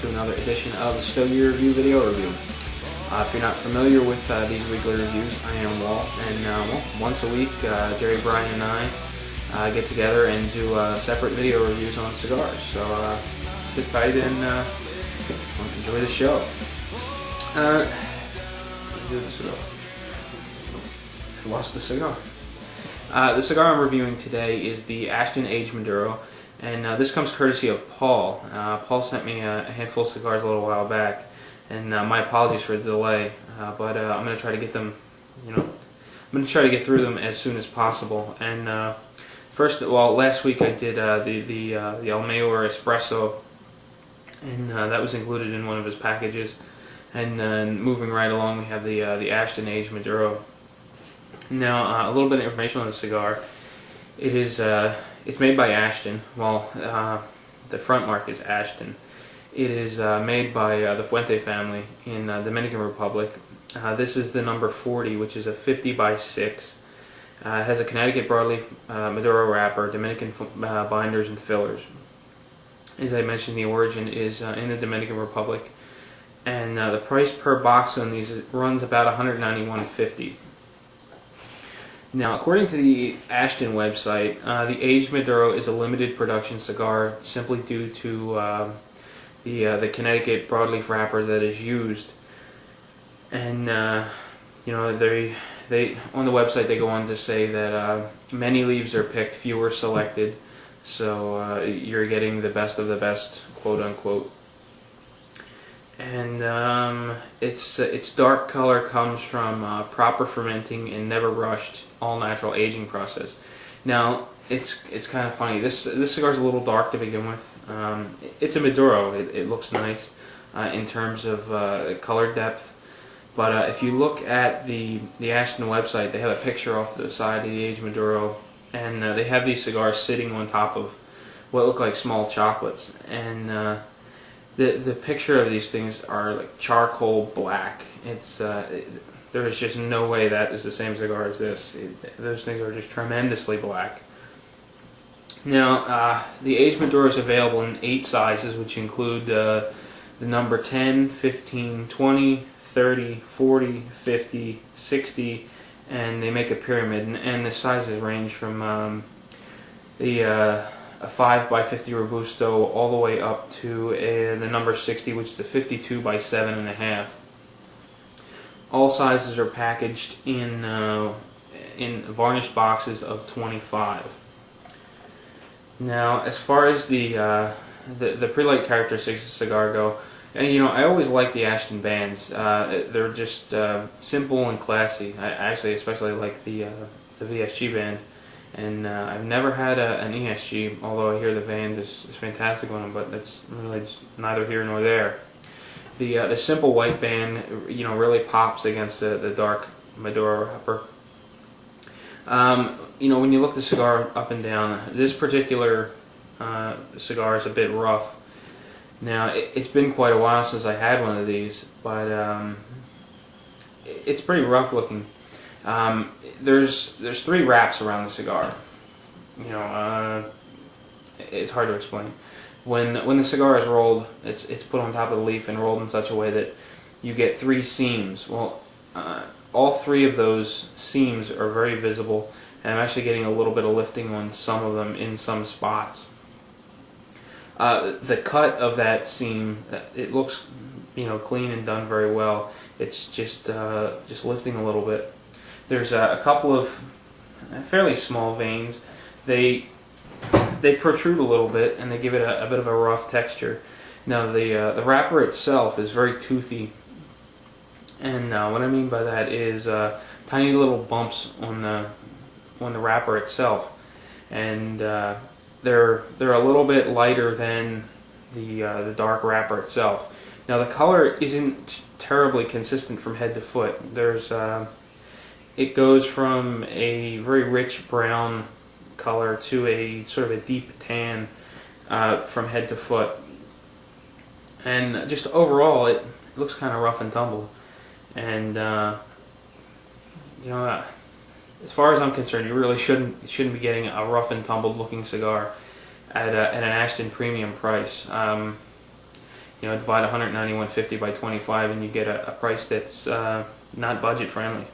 to another edition of the Stogie video review. If you're not familiar with these weekly reviews, I am Walt, and well, once a week, Jerry, Brian, and I get together and do separate video reviews on cigars. So sit tight and enjoy the show. Do the cigar. I lost the cigar. The cigar I'm reviewing today is the Ashton Aged Maduro, and this comes courtesy of Paul. Paul sent me a handful of cigars a little while back, and my apologies for the delay, but I'm going to try to get them, I'm going to try to get through them as soon as possible. And last week I did the El Mayor Espresso, and that was included in one of his packages. And then moving right along, we have the Ashton Aged Maduro. Now, a little bit of information on the cigar. It is it's made by Ashton. Well, the front mark is Ashton. It is made by the Fuente family in Dominican Republic. This is the number 40, which is a 50 by 6. It has a Connecticut broadleaf Maduro wrapper, Dominican binders and fillers. As I mentioned, the origin is in the Dominican Republic, and the price per box on these runs about $191.50. Now, according to the Ashton website, the Aged Maduro is a limited production cigar simply due to the Connecticut broadleaf wrapper that is used. And they on the website they go on to say that many leaves are picked, fewer selected, so you're getting the best of the best, quote unquote. And its dark color comes from proper fermenting and never rushed, all natural aging process. Now, it's kind of funny. This cigar is a little dark to begin with. It's a Maduro. It looks nice in terms of color depth. But if you look at the Ashton website, they have a picture off to the side of the Aged Maduro, and they have these cigars sitting on top of what look like small chocolates. And the picture of these things are like charcoal black. There's just no way that is the same cigar as this. Those things are just tremendously black. Now, the Aged Maduro is available in 8 sizes, which include the number 10, 15, 20, 30, 40, 50, 60, and they make a pyramid. And the sizes range from a 5 by 50 Robusto all the way up to the number 60, which is a 52 by 7.5. All sizes are packaged in varnished boxes of 25. Now, as far as the pre-light characteristics of the cigar go, and I always like the Ashton bands. They're just simple and classy. I actually especially like the VSG band. And I've never had an ESG, although I hear the band is fantastic on them, but that's really just neither here nor there. The simple white band, really pops against the dark Maduro wrapper. When you look the cigar up and down, this particular cigar is a bit rough. Now, it's been quite a while since I had one of these, but it's pretty rough looking. There's 3 wraps around the cigar. It's hard to explain. When the cigar is rolled, it's put on top of the leaf and rolled in such a way that you get 3 seams. Well, all 3 of those seams are very visible, and I'm actually getting a little bit of lifting on some of them in some spots. The cut of that seam, it looks clean and done very well. It's just lifting a little bit. There's a couple of fairly small veins. They protrude a little bit, and they give it a bit of a rough texture. Now, the wrapper itself is very toothy, and what I mean by that is tiny little bumps on the wrapper itself, and they're a little bit lighter than the dark wrapper itself. Now, the color isn't terribly consistent from head to foot. It goes from a very rich brown color to a sort of a deep tan from head to foot. And just overall, it looks kind of rough and tumble. And as far as I'm concerned, you really shouldn't be getting a rough and tumbled looking cigar at an Ashton premium price. divide 191.50 by 25, and you get a price that's not budget friendly.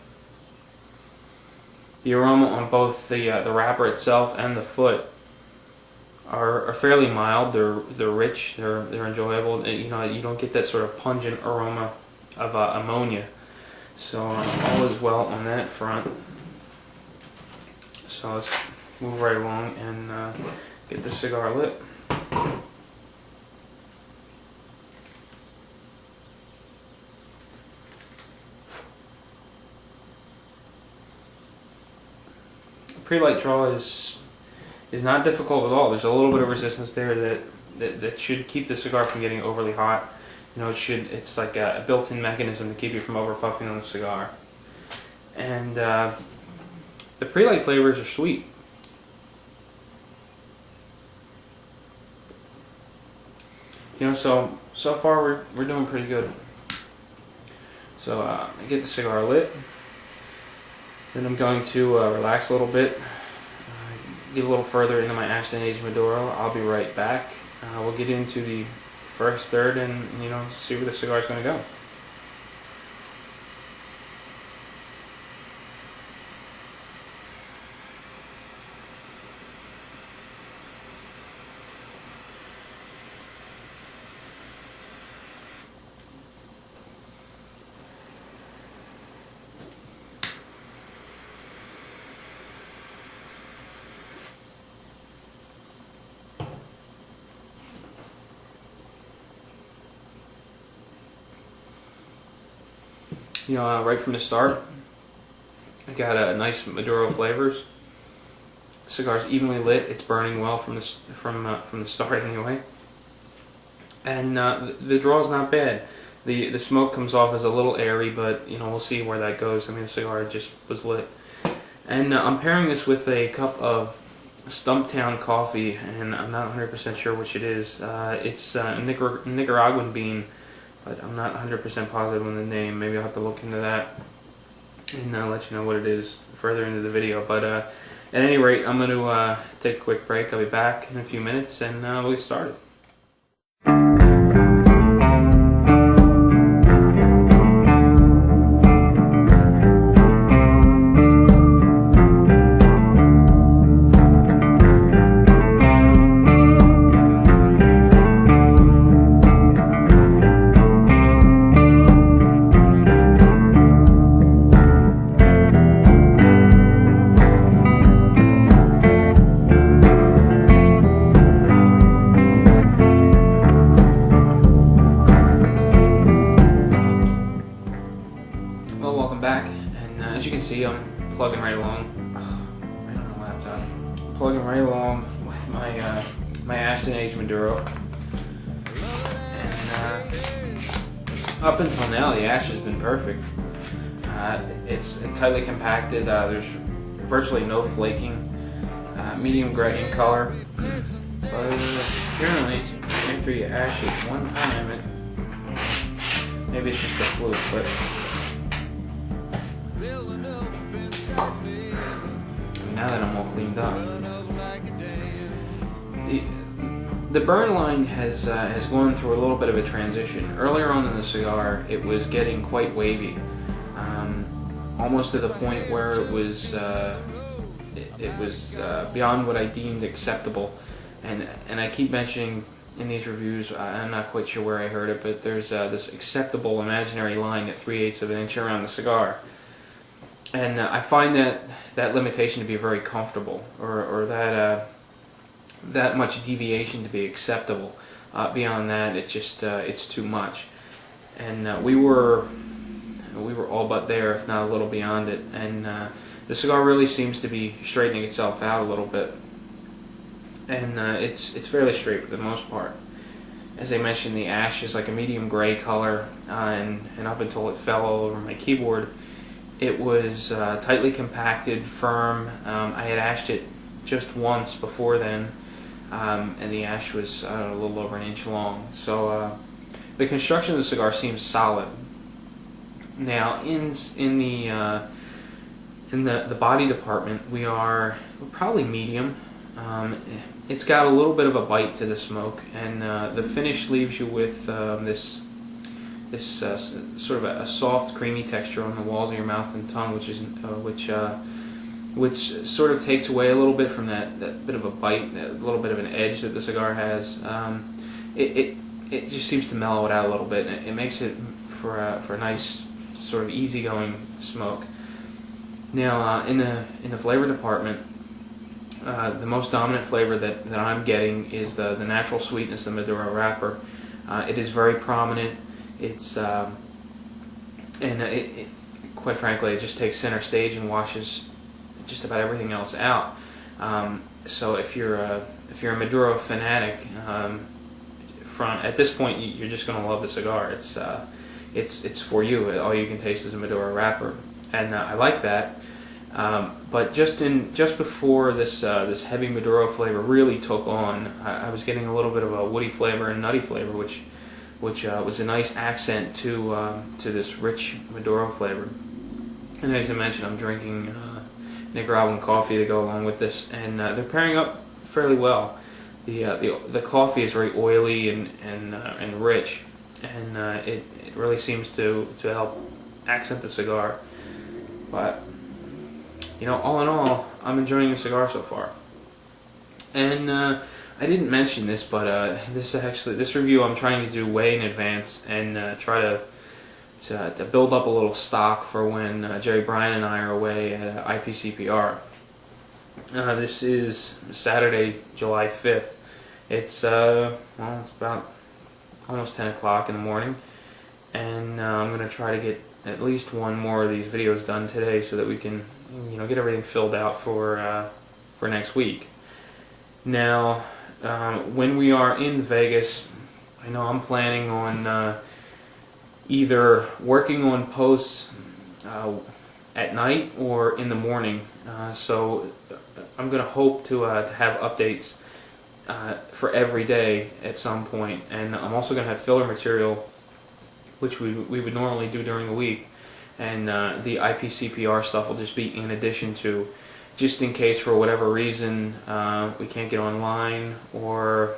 The aroma on both the wrapper itself and the foot are fairly mild. They're rich. They're enjoyable. You don't get that sort of pungent aroma of ammonia. So all is well on that front. So let's move right along and get the cigar lit. Pre-light draw is not difficult at all. There's a little bit of resistance there that should keep the cigar from getting overly hot. It's like a built-in mechanism to keep you from over-puffing on the cigar. And the pre-light flavors are sweet. So far we're doing pretty good. So I get the cigar lit. Then I'm going to relax a little bit, get a little further into my Ashton aged Maduro. I'll be right back. We'll get into the first third and see where the cigar is going to go. Right from the start, I got a nice Maduro flavors. The cigar's evenly lit. It's burning well from the start anyway. And the draw's not bad. The smoke comes off as a little airy, but we'll see where that goes. I mean, the cigar just was lit. And I'm pairing this with a cup of Stumptown coffee, and I'm not 100% sure which it is. It's a Nicaraguan bean, but I'm not 100% positive on the name. Maybe I'll have to look into that and let you know what it is further into the video. But at any rate, I'm going to take a quick break. I'll be back in a few minutes and we'll get started. As you can see, I'm plugging right along. Right on the laptop. Plugging right along with my Ashton aged Maduro. And up until now, the ash has been perfect. It's tightly compacted. There's virtually no flaking. Medium gray in color. But apparently, after you ash it one time, maybe it's just a fluke, but. Now that I'm all cleaned up, the burn line has gone through a little bit of a transition. Earlier on in the cigar, it was getting quite wavy, almost to the point where it was beyond what I deemed acceptable. And I keep mentioning in these reviews, I'm not quite sure where I heard it, but there's this acceptable imaginary line at 3/8 of an inch around the cigar. And I find that limitation to be very comfortable, or that much deviation to be acceptable. Beyond that, it's too much. And we were all but there, if not a little beyond it. And the cigar really seems to be straightening itself out a little bit. And it's fairly straight for the most part. As I mentioned, the ash is like a medium gray color, and up until it fell all over my keyboard, it was tightly compacted, firm. I had ashed it just once before then, and the ash was a little over an inch long. So the construction of the cigar seems solid. Now, in the body department, we're probably medium. it's got a little bit of a bite to the smoke, and the finish leaves you with this sort of a soft, creamy texture on the walls of your mouth and tongue, which sort of takes away a little bit from that bit of a bite, a little bit of an edge that the cigar has. It just seems to mellow it out a little bit, and it makes it for a nice sort of easygoing smoke. Now, in the flavor department, the most dominant flavor that I'm getting is the natural sweetness of the Maduro wrapper. It is very prominent. It's quite frankly, it just takes center stage and washes just about everything else out. So if you're a Maduro fanatic, at this point you're just going to love the cigar. It's for you. All you can taste is a Maduro wrapper, and I like that. But just before this heavy Maduro flavor really took on, I was getting a little bit of a woody flavor and nutty flavor, which was a nice accent to this rich Maduro flavor. And as I mentioned, I'm drinking Nicaraguan coffee to go along with this, and they're pairing up fairly well. The coffee is very oily and rich, and it really seems to help accent the cigar. But all in all, I'm enjoying the cigar so far. And I didn't mention this, but this review I'm trying to do way in advance and try to build up a little stock for when Jerry Bryan and I are away at IPCPR. This is Saturday, July 5th. It's about almost 10 o'clock in the morning, and I'm going to try to get at least one more of these videos done today so that we can get everything filled out for next week. Now, when we are in Vegas, I know I'm planning on either working on posts at night or in the morning. So I'm going to hope to have updates for every day at some point, and I'm also going to have filler material, which we would normally do during the week, and the IPCPR stuff will just be in addition to, just in case for whatever reason we can't get online or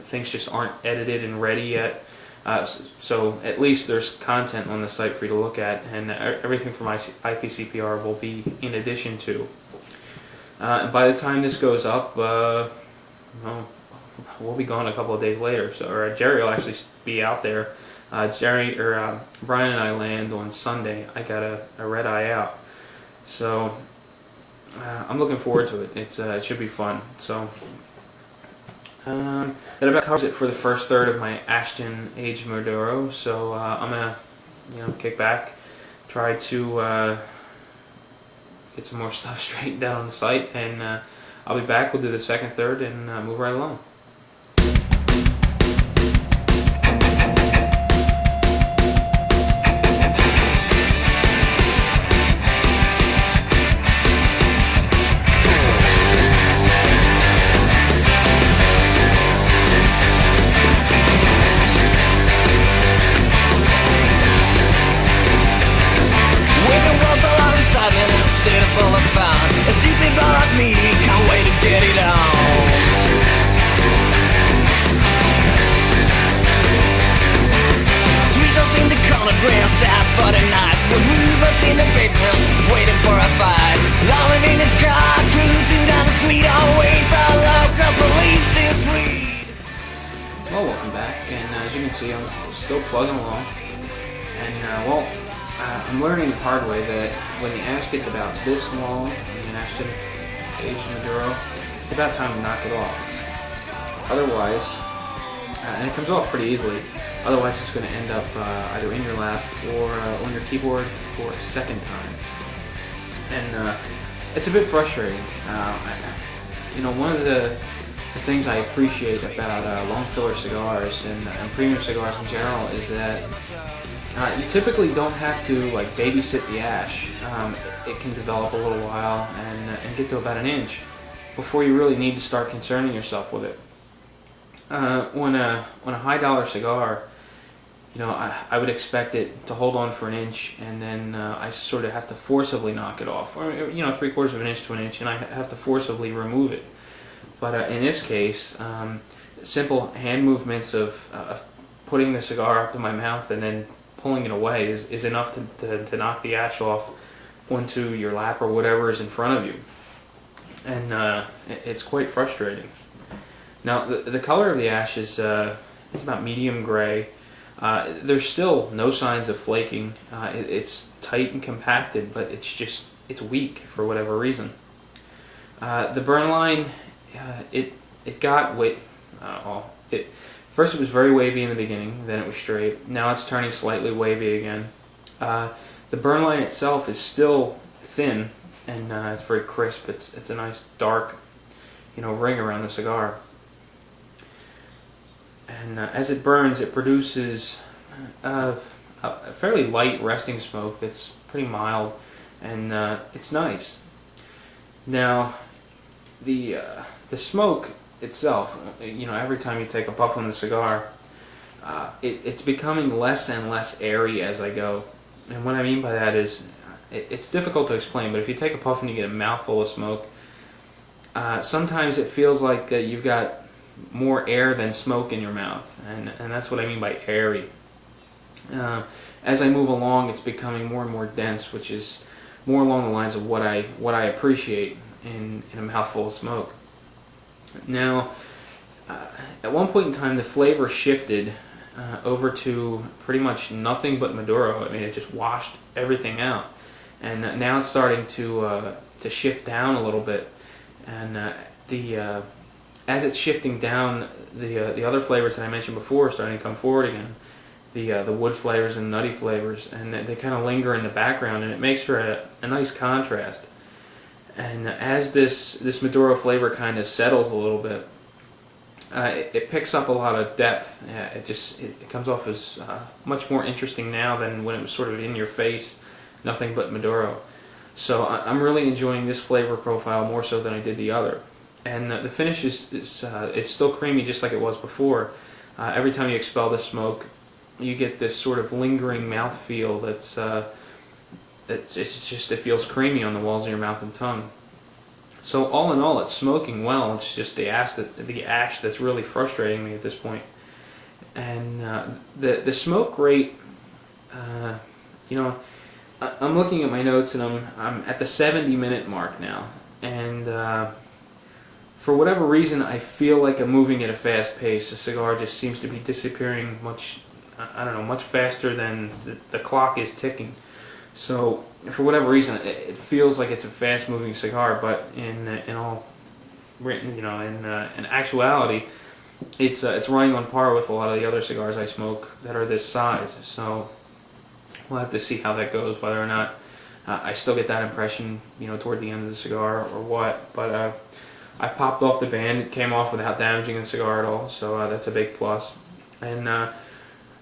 things just aren't edited and ready yet. So at least there's content on the site for you to look at, and everything from IPCPR will be in addition to. And by the time this goes up, we'll be gone a couple of days later. So, Jerry will actually be out there. Brian and I land on Sunday. I got a red eye out, so I'm looking forward to it. It should be fun. So that about covers it for the first third of my Ashton aged Maduro. So I'm gonna kick back, try to get some more stuff straightened out on the site, and I'll be back. We'll do the second third and move right along. For the night, when we was in the basement, waiting for a fight. Loving in his car, cruising down the street, I'll wait for local police to sweet. Well, welcome back, and as you can see, I'm still plugging along. And I'm learning the hard way that when the ash gets about this long, in an Ashton aged Maduro, it's about time to knock it off. Otherwise, and it comes off pretty easily. Otherwise, it's going to end up either in your lap or on your keyboard for a second time. And it's a bit frustrating. One of the things I appreciate about long filler cigars and premium cigars in general is that you typically don't have to babysit the ash. It can develop a little while and get to about an inch before you really need to start concerning yourself with it. When a high dollar cigar, I would expect it to hold on for an inch, and then I sort of have to forcibly knock it off, or 3/4 of an inch to an inch, and I have to forcibly remove it. But in this case, simple hand movements of putting the cigar up to my mouth and then pulling it away is enough to knock the ash off onto your lap or whatever is in front of you. And it's quite frustrating. Now, the color of the ash is it's about medium gray. There's still no signs of flaking. It's tight and compacted, but it's weak for whatever reason. The burn line, it got first it was very wavy in the beginning, then it was straight. Now it's turning slightly wavy again. The burn line itself is still thin, and it's very crisp. It's a nice dark, ring around the cigar. And as it burns, it produces a fairly light resting smoke that's pretty mild, and it's nice. Now, the smoke itself, every time you take a puff on the cigar, it's becoming less and less airy as I go. And what I mean by that is, it's difficult to explain, but if you take a puff and you get a mouthful of smoke, sometimes it feels like you've got more air than smoke in your mouth, and that's what I mean by airy. As I move along, it's becoming more and more dense, which is more along the lines of what I appreciate in a mouthful of smoke. Now, at one point in time, the flavor shifted over to pretty much nothing but Maduro. I mean, it just washed everything out, and now it's starting to shift down a little bit, and as it's shifting down, the other flavors that I mentioned before are starting to come forward again. The wood flavors and nutty flavors, and they kind of linger in the background, and it makes for a nice contrast. And as this Maduro flavor kind of settles a little bit, it picks up a lot of depth. It comes off as much more interesting now than when it was sort of in your face, nothing but Maduro. So I'm really enjoying this flavor profile more so than I did the other. And the finish is it's still creamy just like it was before. Every time you expel the smoke, you get this sort of lingering mouthfeel it feels creamy on the walls of your mouth and tongue. So all in all, it's smoking well. It's just the ash that's really frustrating me at this point. And the smoke rate, I'm looking at my notes, and I'm at the 70-minute mark now, and for whatever reason, I feel like I'm moving at a fast pace. The cigar just seems to be disappearing much faster than the clock is ticking. So, for whatever reason, it feels like it's a fast-moving cigar, but in actuality, it's running on par with a lot of the other cigars I smoke that are this size. So, we'll have to see how that goes, whether or not I still get that impression, toward the end of the cigar or what. But I popped off the band. It came off without damaging the cigar at all, so that's a big plus. And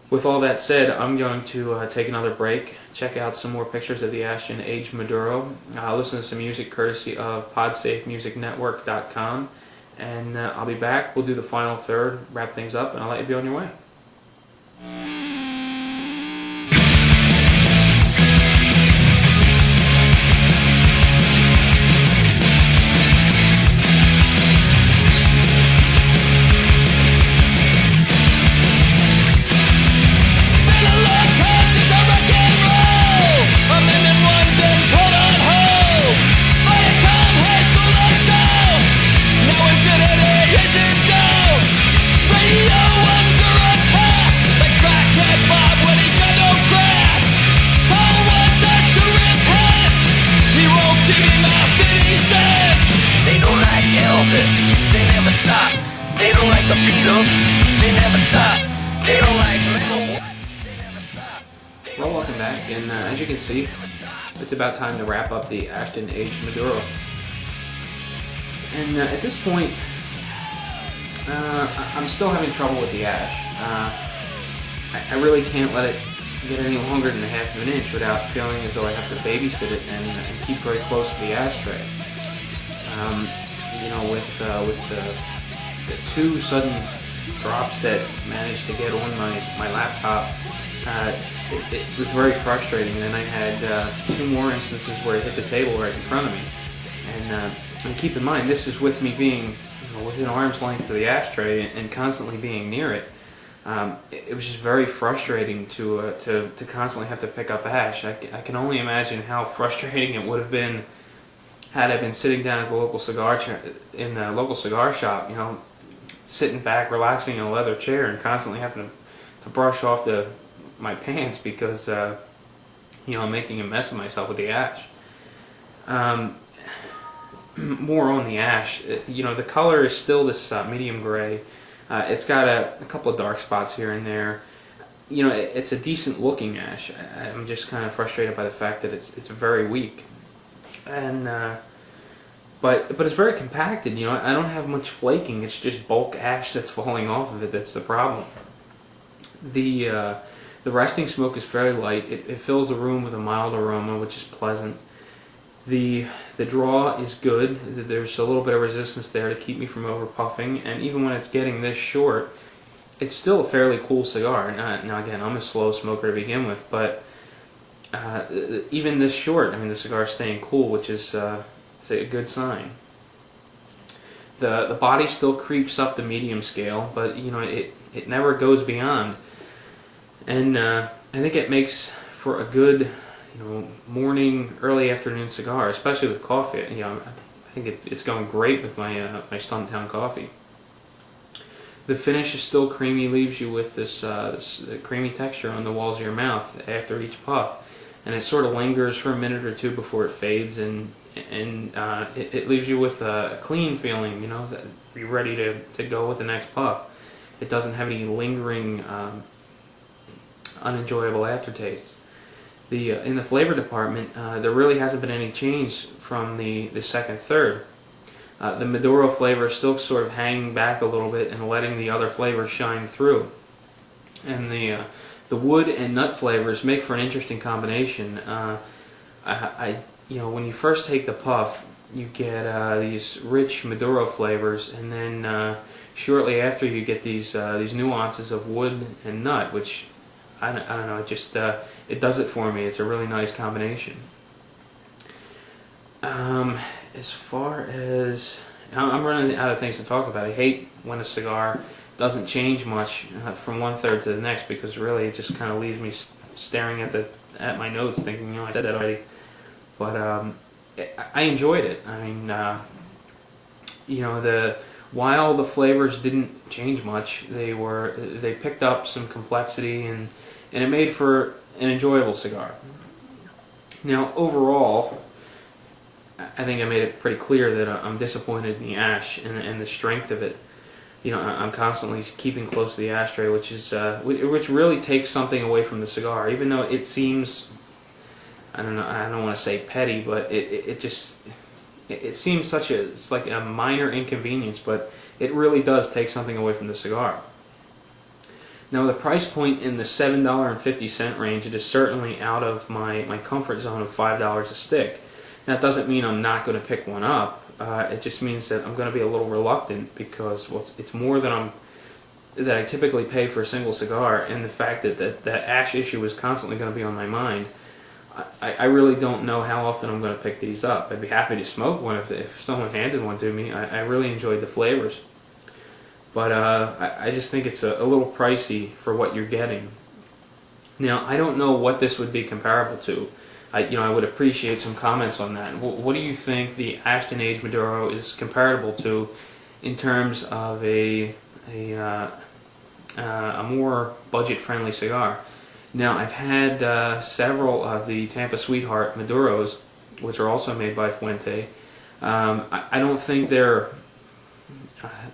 with all that said, I'm going to take another break, check out some more pictures of the Ashton Aged Maduro, listen to some music courtesy of PodsafeMusicNetwork.com, and I'll be back. We'll do the final third, wrap things up, and I'll let you be on your way. Well, welcome back, and as you can see, it's about time to wrap up the Ashton Aged Maduro. And at this point, I'm still having trouble with the ash. I really can't let it get any longer than a half of an inch without feeling as though I have to babysit it and keep very close to the ashtray. With the two sudden drops that managed to get on my laptop, it was very frustrating. Then I had two more instances where it hit the table right in front of me. And keep in mind, this is with me being within arm's length of the ashtray and constantly being near it. It was just very frustrating to constantly have to pick up ash. I can only imagine how frustrating it would have been had I been sitting down at the local in the local cigar shop, sitting back, relaxing in a leather chair, and constantly having to brush off my pants because I'm making a mess of myself with the ash. More on the ash, the color is still this medium gray. It's got a couple of dark spots here and there. It's a decent looking ash. I'm just kind of frustrated by the fact that it's very weak, and but it's very compacted. I don't have much flaking. It's just bulk ash that's falling off of it. That's the problem. The resting smoke is fairly light. It fills the room with a mild aroma, which is pleasant. The draw is good. There's a little bit of resistance there to keep me from over puffing, and even when it's getting this short, it's still a fairly cool cigar. Now again, I'm a slow smoker to begin with, but even this short, the cigar's staying cool, which is a good sign. The body still creeps up the medium scale, but it never goes beyond, and I think it makes for a good morning, early afternoon cigar, especially with coffee. I think it's going great with my Stumptown coffee. The finish is still creamy, leaves you with this creamy texture on the walls of your mouth after each puff, and it sort of lingers for a minute or two before it fades, and it leaves you with a clean feeling, that you're ready to go with the next puff. It doesn't have any lingering, unenjoyable aftertastes. In the flavor department, there really hasn't been any change from the second third. The Maduro flavor is still sort of hanging back a little bit and letting the other flavors shine through. And the wood and nut flavors make for an interesting combination. When you first take the puff, you get these rich Maduro flavors, and then shortly after you get these nuances of wood and nut, which I don't know, it does it for me. It's a really nice combination. As far as I'm running out of things to talk about. I hate when a cigar doesn't change much from one third to the next, because really it just kind of leaves me staring at my notes, thinking, I said that already. But I enjoyed it. While the flavors didn't change much, they picked up some complexity, and it made for an enjoyable cigar. Now, overall, I think I made it pretty clear that I'm disappointed in the ash and the strength of it. I'm constantly keeping close to the ashtray, which really takes something away from the cigar. Even though it seems, I don't want to say petty, but it seems it's like a minor inconvenience, but it really does take something away from the cigar. Now, the price point in the $7.50 range, it is certainly out of my comfort zone of $5 a stick. That doesn't mean I'm not going to pick one up. It just means that I'm going to be a little reluctant, because it's more than I typically pay for a single cigar, and the fact that ash issue is constantly going to be on my mind. I really don't know how often I'm going to pick these up. I'd be happy to smoke one if someone handed one to me. I really enjoyed the flavors. But I just think it's a little pricey for what you're getting. Now, I don't know what this would be comparable to. I would appreciate some comments on that. What do you think the Ashton Aged Maduro is comparable to in terms of a more budget-friendly cigar? Now, I've had several of the Tampa Sweetheart Maduros, which are also made by Fuente. I don't think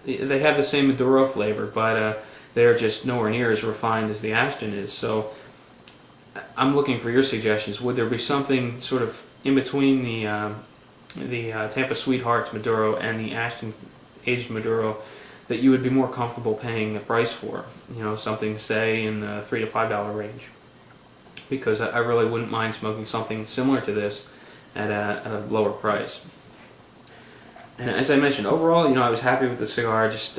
they have the same Maduro flavor, but they're just nowhere near as refined as the Ashton is. So I'm looking for your suggestions. Would there be something sort of in between the Tampa Sweethearts Maduro and the Ashton Aged Maduro that you would be more comfortable paying the price for? Something, say, in the $3 to $5 range. Because I really wouldn't mind smoking something similar to this at a lower price. And as I mentioned, overall, I was happy with the cigar, just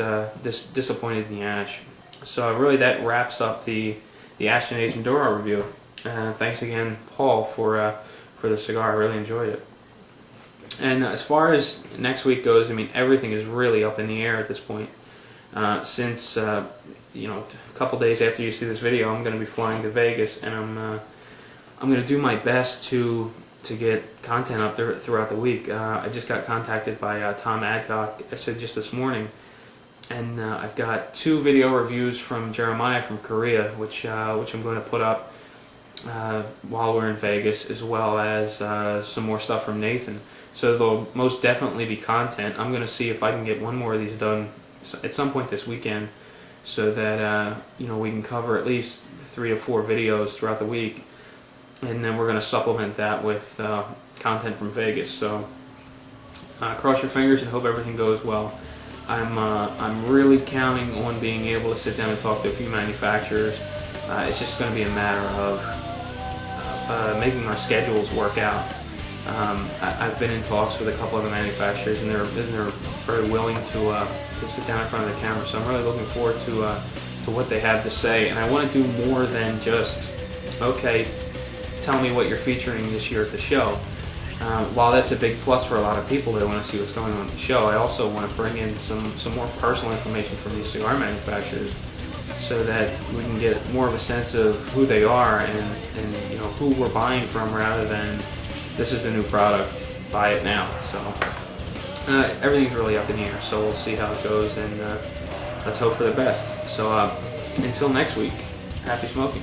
disappointed in the ash. So really that wraps up the Ashton Aged Maduro review. Thanks again, Paul, for the cigar. I really enjoyed it. And as far as next week goes, I mean, everything is really up in the air at this point. Since you know, a couple days after you see this video, I'm going to be flying to Vegas, and I'm going to do my best to get content up there throughout the week. I just got contacted by Tom Adcock, actually just this morning, and I've got 2 video reviews from Jeremiah from Korea, which I'm going to put up while we're in Vegas, as well as some more stuff from Nathan. So there'll most definitely be content. I'm going to see if I can get one more of these done at some point this weekend, so that you know, we can cover at least 3 to 4 videos throughout the week, and then we're going to supplement that with content from Vegas. So cross your fingers and hope everything goes well. I'm really counting on being able to sit down and talk to a few manufacturers. It's just going to be a matter of making our schedules work out. I've been in talks with a couple of the manufacturers, and they're very willing to sit down in front of the camera. So I'm really looking forward to what they have to say. And I want to do more than just, okay, tell me what you're featuring this year at the show. While that's a big plus for a lot of people that want to see what's going on at the show, I also want to bring in some more personal information from these cigar manufacturers, so that we can get more of a sense of who they are and you know, who we're buying from, rather than this is the new product, buy it now. So everything's really up in the air, so we'll see how it goes, and let's hope for the best. So until next week, happy smoking.